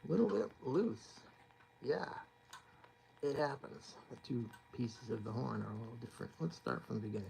little bit loose. Yeah, it happens. The two pieces of the horn are a little different. Let's start from the beginning.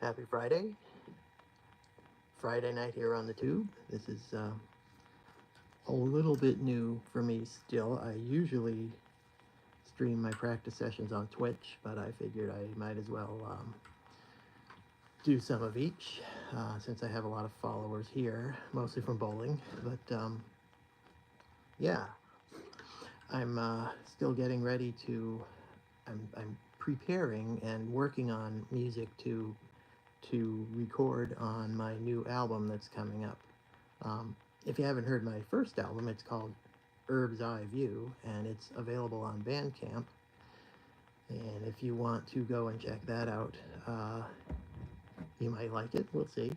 Happy Friday. Friday night here on the tube. This is a little bit new for me still. I usually stream my practice sessions on Twitch, but I figured I might as well do some of each since I have a lot of followers here, mostly from bowling. But yeah, I'm still getting ready to. I'm preparing and working on music to record on my new album that's coming up. If you haven't heard my first album, it's called Urbie4, and it's available on Bandcamp. And if you want to go and check that out, you might like it. We'll see.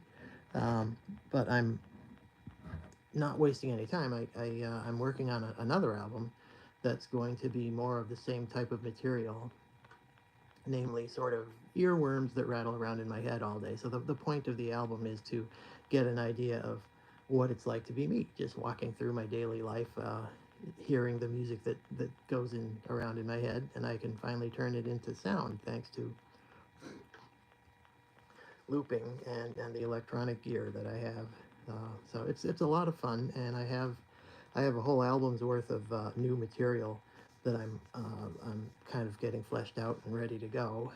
But I'm not wasting any time. I'm working on another album that's going to be more of the same type of material, namely sort of earworms that rattle around in my head all day. So the point of the album is to get an idea of what it's like to be me, just walking through my daily life, hearing the music that goes in around in my head, and I can finally turn it into sound thanks to looping and the electronic gear that I have. So it's a lot of fun, and I have a whole album's worth of new material that I'm kind of getting fleshed out and ready to go.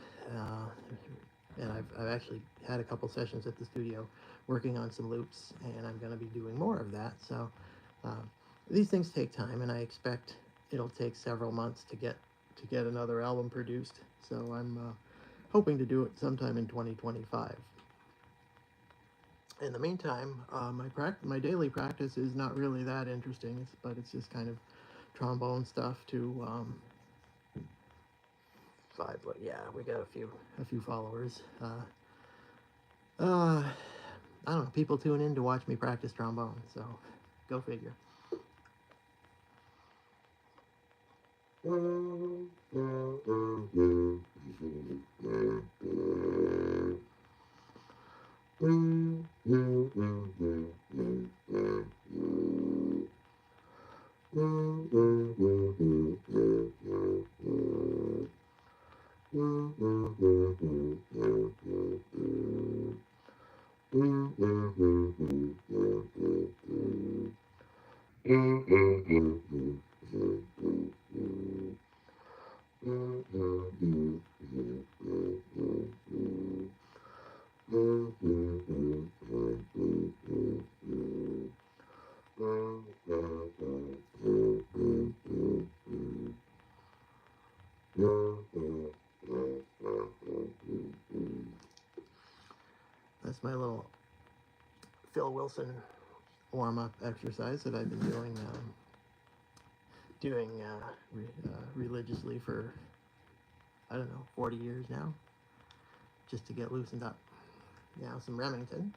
And I've actually had a couple sessions at the studio working on some loops, and I'm going to be doing more of that. So these things take time, and I expect it'll take several months to get another album produced. So I'm hoping to do it sometime in 2025. In the meantime, my daily practice is not really that interesting, but it's just kind of trombone stuff to five. Yeah, we got a few followers. I don't know. People tune in to watch me practice trombone, so go figure. That's my little Phil Wilson warm-up exercise that I've been doing religiously for, I don't know, 40 years now, just to get loosened up. Now some Remington.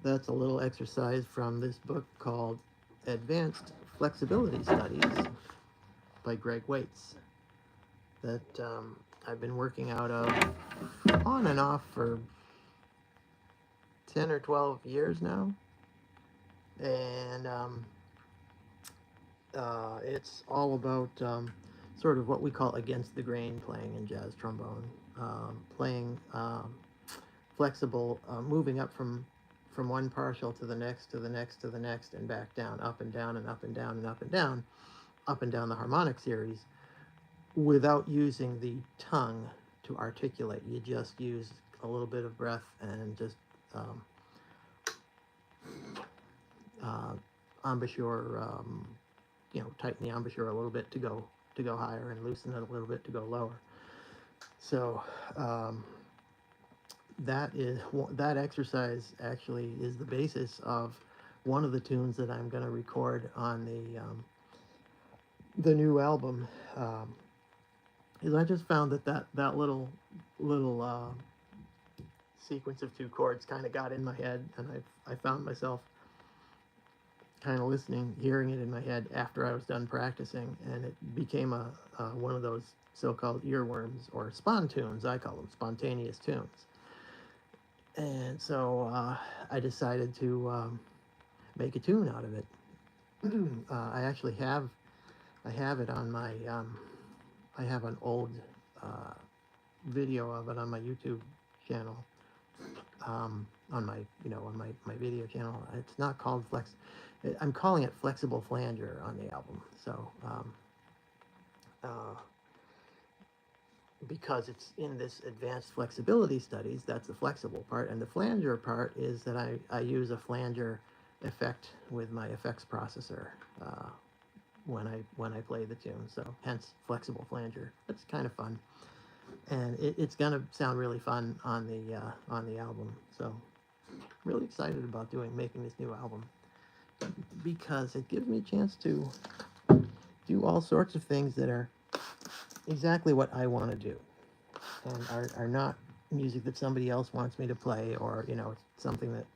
That's a little exercise from this book called Advanced Flexibility Studies by Greg Waits that I've been working out of on and off for 10 or 12 years now. And it's all about sort of what we call against the grain playing in jazz trombone, playing flexible, moving up from one partial to the next, to the next, to the next, and back down, up and down, and up and down, and up and down, up and down the harmonic series, without using the tongue to articulate. You just use a little bit of breath and just embouchure, tighten the embouchure a little bit to go higher, and loosen it a little bit to go lower. So that exercise actually is the basis of one of the tunes that I'm going to record on the new album. Is I just found that little sequence of two chords kind of got in my head, and I found myself kind of hearing it in my head after I was done practicing, and it became one of those so-called earworms, or spontunes, I call them, spontaneous tunes. And so I decided to make a tune out of it. I actually have it on my I have an old video of it on my YouTube channel, on my my video channel. It's not called I'm calling it Flexible Flanger on the album. So because it's in this advanced flexibility studies, that's the flexible part, and the flanger part is that I use a flanger effect with my effects processor when I play the tune. So hence flexible flanger. It's kind of fun, and it's gonna sound really fun on the album. So really excited about making this new album, because it gives me a chance to do all sorts of things that are exactly what I want to do, and are not music that somebody else wants me to play, or it's something that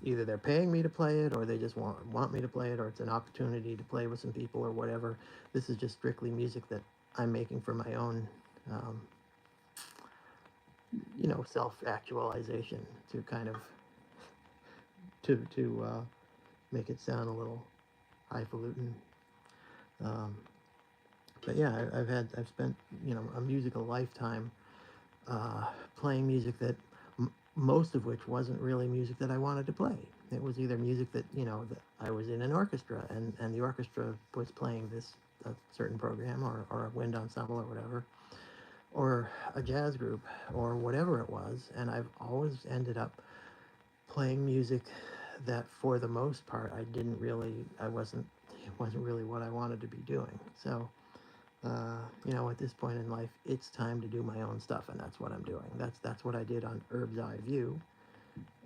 either they're paying me to play it, or they just want me to play it, or it's an opportunity to play with some people, or whatever. This is just strictly music that I'm making for my own self-actualization, to kind of to make it sound a little highfalutin. But yeah, I've spent a musical lifetime playing music that most of which wasn't really music that I wanted to play. It was either music that that I was in an orchestra, and the orchestra was playing a certain program, or a wind ensemble, or whatever, or a jazz group, or whatever it was, and I've always ended up playing music that, for the most part, it wasn't really what I wanted to be doing. So at this point in life, it's time to do my own stuff, and that's what I'm doing. That's what I did on Urb's Eye View,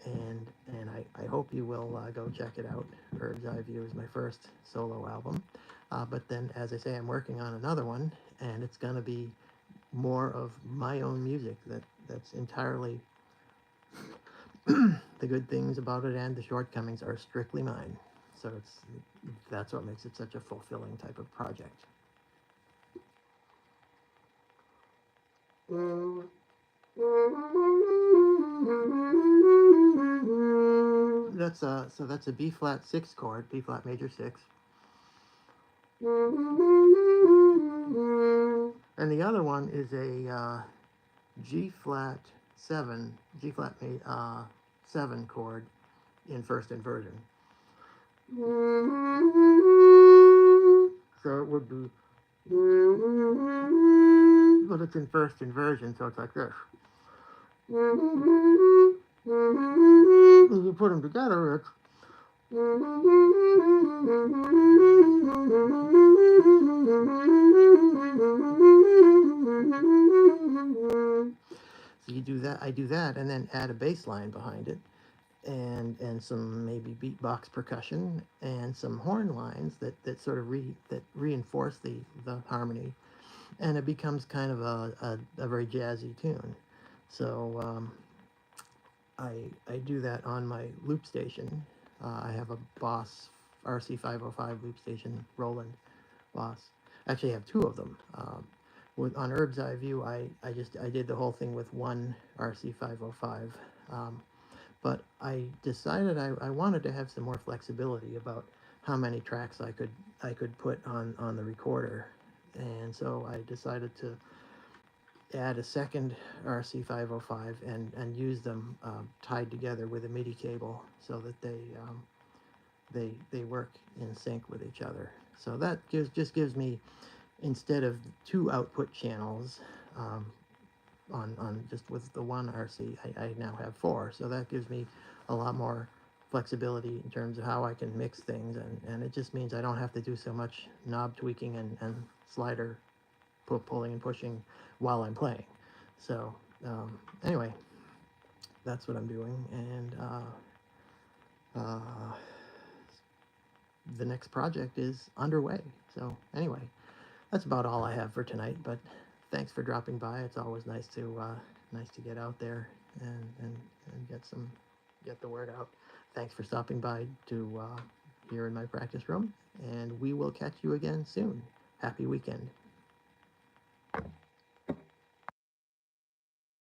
and I hope you will go check it out. Urb's Eye View is my first solo album, but then, as I say, I'm working on another one, and it's going to be more of my own music that's entirely the good things about it, and the shortcomings are strictly mine. So that's what makes it such a fulfilling type of project. That's a B flat 6 chord, B flat major 6, And the other one is a G flat 7, G flat 7 chord in first inversion. So it would be, but it's in first inversion, so it's like this. If you put them together, it's so you do that, I do that, and then add a bass line behind it, and some maybe beatbox percussion and some horn lines that sort of reinforce the harmony, and it becomes kind of a very jazzy tune. So I do that on my loop station. I have a Boss RC505 loop station, Roland Boss. Actually, I have two of them. On Herb's Eye View, I did the whole thing with one RC505. But I decided I wanted to have some more flexibility about how many tracks I could put on the recorder, and so I decided to add a second RC505 and use them tied together with a MIDI cable so that they work in sync with each other. So that just gives me, instead of two output channels on just with the one RC, I now have four. So that gives me a lot more flexibility in terms of how I can mix things, and it just means I don't have to do so much knob tweaking and slider pulling and pushing while I'm playing. So anyway, that's what I'm doing, and the next project is underway. So anyway, that's about all I have for tonight, but thanks for dropping by. It's always nice to get out there and get the word out. Thanks for stopping by to here in my practice room, and we will catch you again soon. Happy weekend.